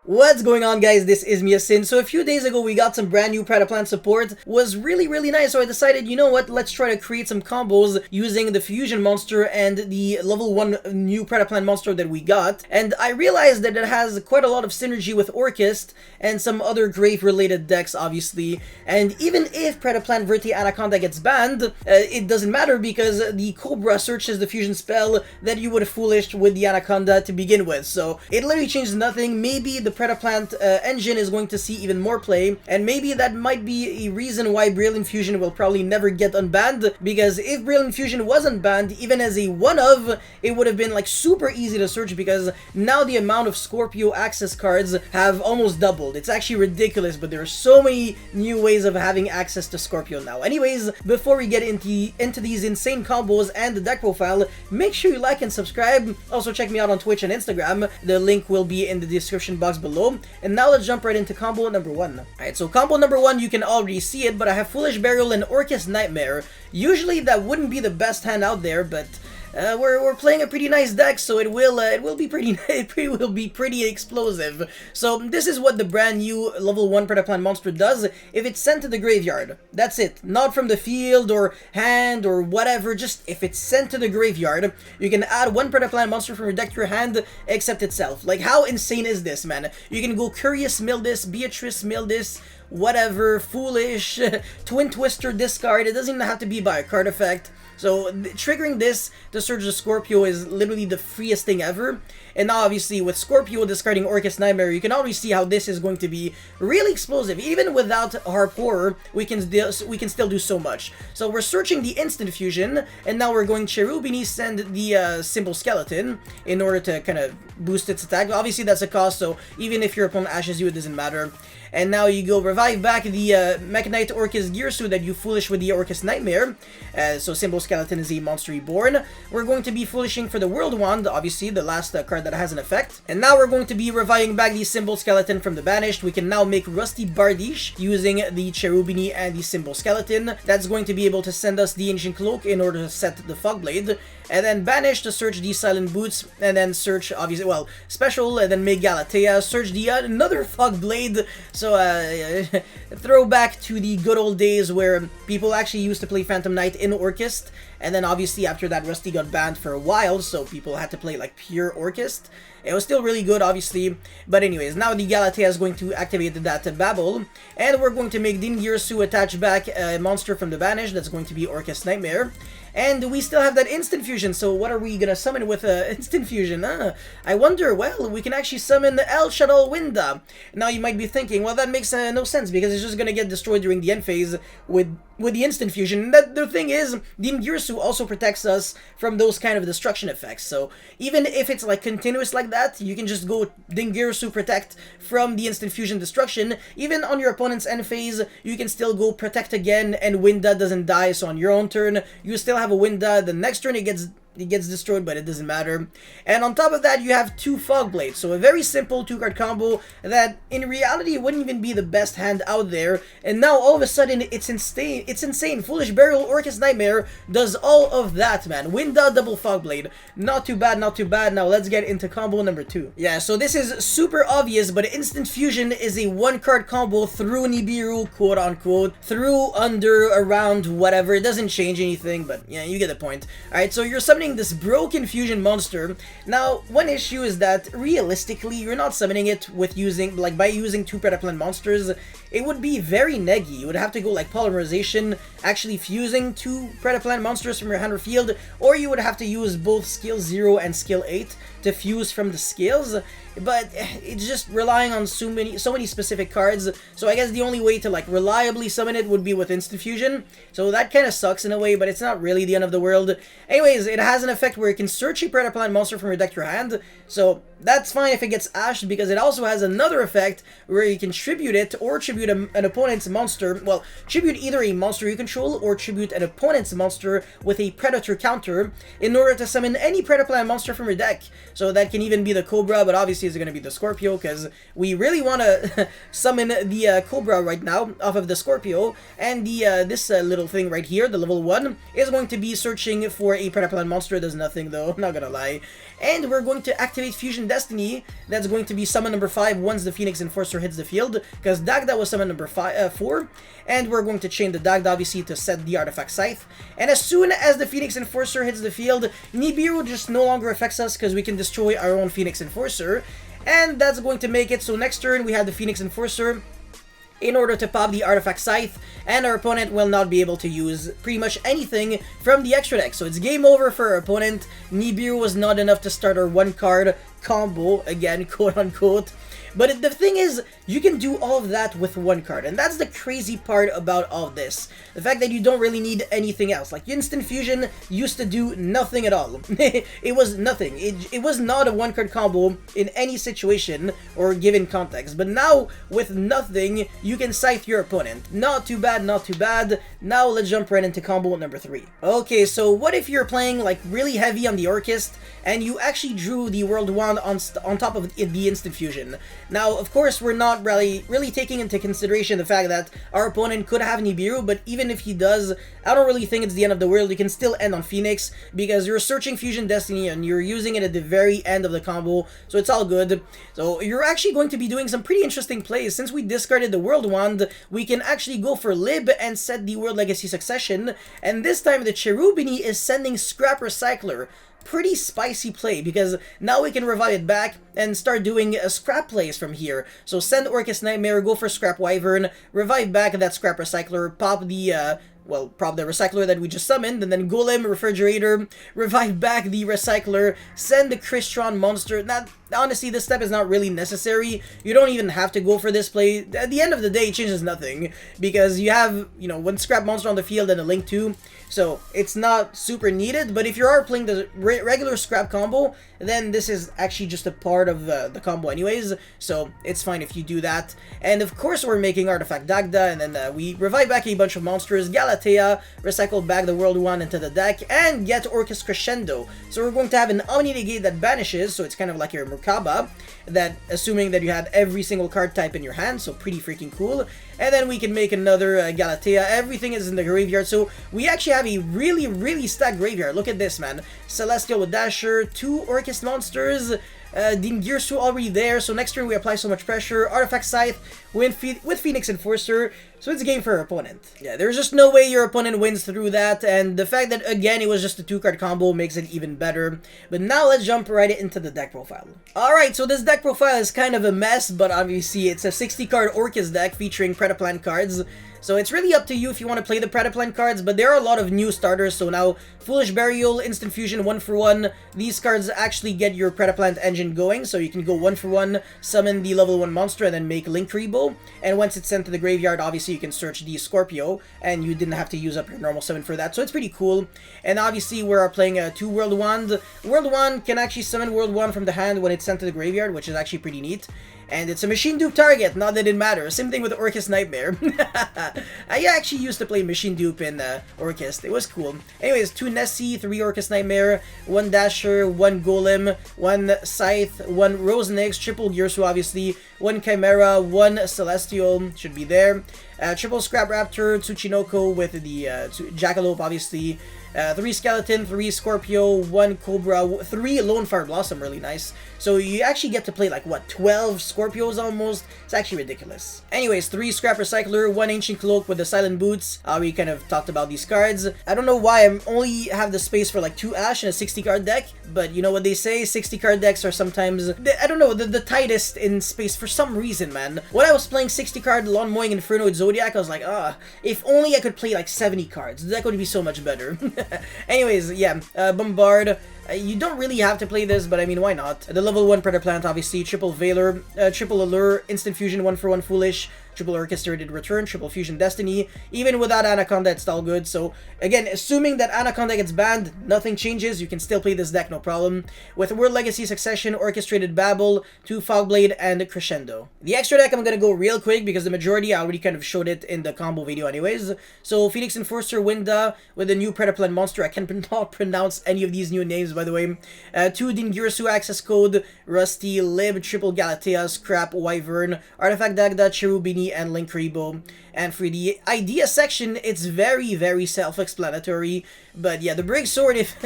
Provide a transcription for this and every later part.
What's going on, guys? This is Miasin. So a few days ago we got some brand new Predaplant support. Was really nice, so I decided, you know what, let's try to create some combos using the fusion monster and the level 1 new Predaplant monster that we got. And I realized that it has quite a lot of synergy with Orcust and some other grave related decks, obviously. And even if Predaplant VERTE Anaconda gets banned, it doesn't matter because the Cobra searches the fusion spell that you would have foolished with the Anaconda to begin with. So it literally changes nothing. Maybe the Predaplant engine is going to see even more play, and maybe that might be a reason why Brilliant Fusion will probably never get unbanned, because if Brilliant Fusion wasn't banned, even as a one-of, it would have been like super easy to search, because now the amount of Scorpio access cards have almost doubled. It's actually ridiculous, but there are so many new ways of having access to Scorpio now. Anyways, before we get into these insane combos and the deck profile, make sure you like and subscribe. Also check me out on Twitch and Instagram. The link will be in the description box below. And now let's jump right into combo number 1. Alright, so combo number 1, you can already see it, but I have Foolish Burial and Orcust Nightmare. Usually that wouldn't be the best hand out there, but we're playing a pretty nice deck, so it will be pretty explosive. So this is what the brand new level 1 Predaplant monster does if it's sent to the graveyard. That's it. Not from the field or hand or whatever, just if it's sent to the graveyard, you can add 1 Predaplant monster from your deck to your hand except itself. Like, how insane is this, man? You can go Curious mill this, Beatrice mill this, whatever, Foolish, Twin Twister discard. It doesn't even have to be by a card effect. So triggering this to search the Scorpio is literally the freest thing ever. And now obviously with Scorpio discarding Orcust Nightmare, you can already see how this is going to be really explosive. Even without Harp Horror, we can still do so much. So we're searching the instant fusion, and now we're going Cherubini send the Simple Skeleton in order to kind of boost its attack. Obviously that's a cost, so even if your opponent ashes you, it doesn't matter. And now you go revive back the Mechanite Orcust Gearsu that you foolish with the Orcust Nightmare. So Simple Skeleton is a monster reborn. We're going to be foolishing for the World Wand, obviously the last card that has an effect. And now we're going to be reviving back the Simple Skeleton from the Banished. We can now make Rusty Bardiche using the Cherubini and the Simple Skeleton. That's going to be able to send us the Ancient Cloak in order to set the Fogblade. And then Banish to search the Silent Boots, and then search, obviously, well, Special, and then make Galatea, search the another Fogblade. So, throwback to the good old days where people actually used to play Phantom Knight in Orcust, and then obviously after that Rusty got banned for a while, so people had to play like pure Orcust. It was still really good, obviously, but anyways, now the Galatea is going to activate that Babel, and we're going to make Din Girsu attach back a monster from the Banish. That's going to be Orcust Nightmare. And we still have that instant fusion, so what are we gonna summon with instant fusion? I wonder. Well, we can actually summon El Shadal Winda. Now you might be thinking, well, that makes no sense because it's just gonna get destroyed during the end phase with the instant fusion. And the thing is, Din Girsu also protects us from those kind of destruction effects. So even if it's like continuous like that, you can just go Din Girsu protect from the instant fusion destruction. Even on your opponent's end phase, you can still go protect again, and Winda doesn't die. So on your own turn, you still have a Winda. The next turn it gets destroyed, but it doesn't matter. And on top of that, you have 2 Fogblades. So a very simple 2-card combo that in reality wouldn't even be the best hand out there. And now all of a sudden it's insane. It's insane. Foolish Burial Orcust Nightmare does all of that, man. Winda double Fogblade. Not too bad, not too bad. Now let's get into combo number 2. Yeah, so this is super obvious, but Instant Fusion is a 1-card combo through Nibiru, quote unquote. Through, under, around, whatever. It doesn't change anything, but yeah, you get the point. Alright, so you're summoning this broken fusion monster. Now, one issue is that realistically, you're not summoning it with by using 2 Predaplant monsters. It would be very neggy. You would have to go like Polymerization, actually fusing 2 Predaplant monsters from your hand or field, or you would have to use both skill 0 and skill 8 to fuse from the skills. But it's just relying on so many specific cards. So I guess the only way to like reliably summon it would be with instant fusion. So that kind of sucks in a way, but it's not really the end of the world. Anyways, it has an effect where you can search a Predaplant monster from your deck to your hand. So that's fine if it gets ashed, because it also has another effect where you can tribute it or tribute an opponent's monster. Well, tribute either a monster you control or tribute an opponent's monster with a predator counter in order to summon any Predaplant monster from your deck. So that can even be the Cobra, but obviously it's going to be the Scorpio because we really want to summon the Cobra right now off of the Scorpio. And this little thing right here, the level 1, is going to be searching for a Predaplant monster. It does nothing though, not gonna lie. And we're going to activate Fusion Destiny, that's going to be summon number 5 once the Phoenix Enforcer hits the field, because Dagda was summon number 4, and we're going to chain the Dagda obviously to set the Artifact Scythe. And as soon as the Phoenix Enforcer hits the field, Nibiru just no longer affects us because we can destroy our own Phoenix Enforcer, and that's going to make it so next turn we have the Phoenix Enforcer in order to pop the Artifact Scythe, and our opponent will not be able to use pretty much anything from the extra deck. So it's game over for our opponent. Nibiru was not enough to start our one-card combo, again, quote-unquote. But the thing is, you can do all of that with one card, and that's the crazy part about all of this. The fact that you don't really need anything else. Like, Instant Fusion used to do nothing at all. It was nothing. It was not a one-card combo in any situation or given context. But now, with nothing, you can scythe your opponent. Not too bad, not too bad. Now, let's jump right into combo number 3. Okay, so what if you're playing, like, really heavy on the Orcust, and you actually drew the World Wand on top of the Instant Fusion? Now, of course, we're not really taking into consideration the fact that our opponent could have Nibiru, but even if he does, I don't really think it's the end of the world. You can still end on Phoenix, because you're searching Fusion Destiny and you're using it at the very end of the combo, so it's all good. So you're actually going to be doing some pretty interesting plays. Since we discarded the World Wand, we can actually go for Lib and set the World Legacy Succession, and this time the Cherubini is sending Scrap Recycler. Pretty spicy play, because now we can revive it back and start doing scrap plays from here. So send Orcust Nightmare, go for Scrap Wyvern, revive back that Scrap Recycler, pop the prop the Recycler that we just summoned, and then Golem, Refrigerator, revive back the Recycler, send the Crystron Monster. Honestly, this step is not really necessary. You don't even have to go for this play. At the end of the day, it changes nothing, because you have, one Scrap Monster on the field and a Link 2, so it's not super needed. But if you are playing the regular Scrap combo, then this is actually just a part of the combo anyways, so it's fine if you do that. And of course, we're making Artifact Dagda, and then we revive back a bunch of monsters, Galatea, recycle back the World Wand into the deck, and get Orcust Crescendo. So we're going to have an Omni Negate that banishes, so it's kind of like your Merkaba, that assuming that you had every single card type in your hand, so pretty freaking cool. And then we can make another Galatea. Everything is in the graveyard, so we actually have a really stacked graveyard. Look at this, man. Celestial with Dasher, 2 Orcust monsters, Dingirsu already there, so next turn we apply so much pressure, Artifact Scythe with Phoenix Enforcer, so it's a game for our opponent. Yeah, there's just no way your opponent wins through that, and the fact that, again, it was just a 2-card combo makes it even better. But now let's jump right into the deck profile. Alright, so this deck profile is kind of a mess, but obviously it's a 60-card Orcust deck featuring Predaplant cards. So it's really up to you if you want to play the Predaplant cards, but there are a lot of new starters. So now, Foolish Burial, Instant Fusion 1-for-1. These cards actually get your Predaplant engine going, so you can go 1-for-1, summon the level 1 monster, and then make Link Rebo. And once it's sent to the graveyard, obviously you can search the Scorpio, and you didn't have to use up your normal summon for that, so it's pretty cool. And obviously we're playing a 2 World Wand. World Wand can actually summon World Wand from the hand when it's sent to the graveyard, which is actually pretty neat. And it's a machine dupe target, not that it matters. Same thing with Orcust Nightmare. I actually used to play machine dupe in Orcust. It was cool. Anyways, 2 Nessie, 3 Orcust Nightmare, 1 Dasher, 1 Golem, 1 Scythe, 1 Rosenix, triple Girsu obviously, 1 Chimera, 1 Celestial, should be there. Triple Scrap Raptor, Tsuchinoko with the Jackalope obviously, 3 Skeleton, 3 Scorpio, 1 Cobra, 3 Lone Fire Blossom, really nice. So you actually get to play like, what, 12 Scorpios almost? It's actually ridiculous. Anyways, 3 Scrap Recycler, 1 Ancient Cloak with the Silent Boots. We kind of talked about these cards. I don't know why I only have the space for like 2 Ash in a 60-card deck, but you know what they say, 60-card decks are sometimes, I don't know, the tightest in space for some reason, man. When I was playing 60-card Lawn Mowing Inferno with Zodiac, I was like, if only I could play like 70 cards. The deck would be so much better. Anyways, yeah, Bombard. You don't really have to play this, but I mean, why not? The level 1 Predaplant, obviously, triple Valor, triple Allure, Instant Fusion 1-for-1 Foolish, triple Orchestrated Return, triple Fusion Destiny. Even without Anaconda, it's still good. So, again, assuming that Anaconda gets banned, nothing changes. You can still play this deck, no problem. With World Legacy Succession, Orchestrated Babel, 2 Fogblade, and Crescendo. The extra deck, I'm gonna go real quick because the majority, I already kind of showed it in the combo video anyways. So, Phoenix Enforcer, Winda, with a new Predaplant monster. I cannot pronounce any of these new names, by the way. 2 Dingirsu Access Code, Rusty, Lib, triple Galatea, Scrap, Wyvern, Artifact Dagda, Cherubini, Army and Linkuriboh. And for the idea section, it's very self-explanatory. But yeah, the Brig Sword, if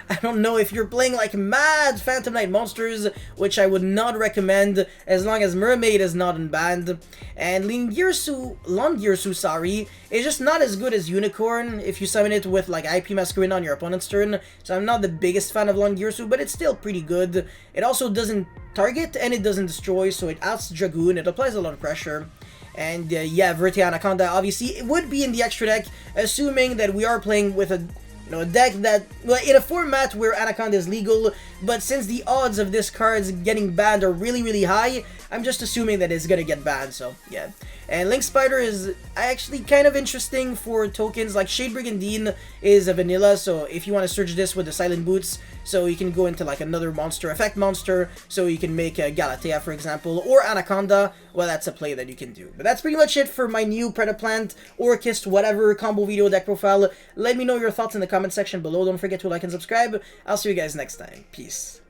I don't know if you're playing like mad Phantom Knight monsters, which I would not recommend as long as Mermaid is not unbanned. And Longyearsu, sorry, is just not as good as Unicorn if you summon it with like IP Masquerade on your opponent's turn. So I'm not the biggest fan of Longyearsu, but it's still pretty good. It also doesn't target and it doesn't destroy, so it outs Dragoon, it applies a lot of pressure. And yeah, VERTE Anaconda obviously it would be in the extra deck, assuming that we are playing with a a deck that, well, in a format where Anaconda is legal, but since the odds of this card's getting banned are really high, I'm just assuming that it's gonna get banned, so yeah. And Link Spider is actually kind of interesting for tokens, like Shade Brigandine is a vanilla, so if you want to search this with the Silent Boots, so you can go into like another monster, effect monster, so you can make Galatea, for example, or Anaconda, well, that's a play that you can do. But that's pretty much it for my new Predaplant, Orcust, whatever combo video deck profile. Let me know your thoughts in the comment section below. Don't forget to like and subscribe. I'll see you guys next time. Peace.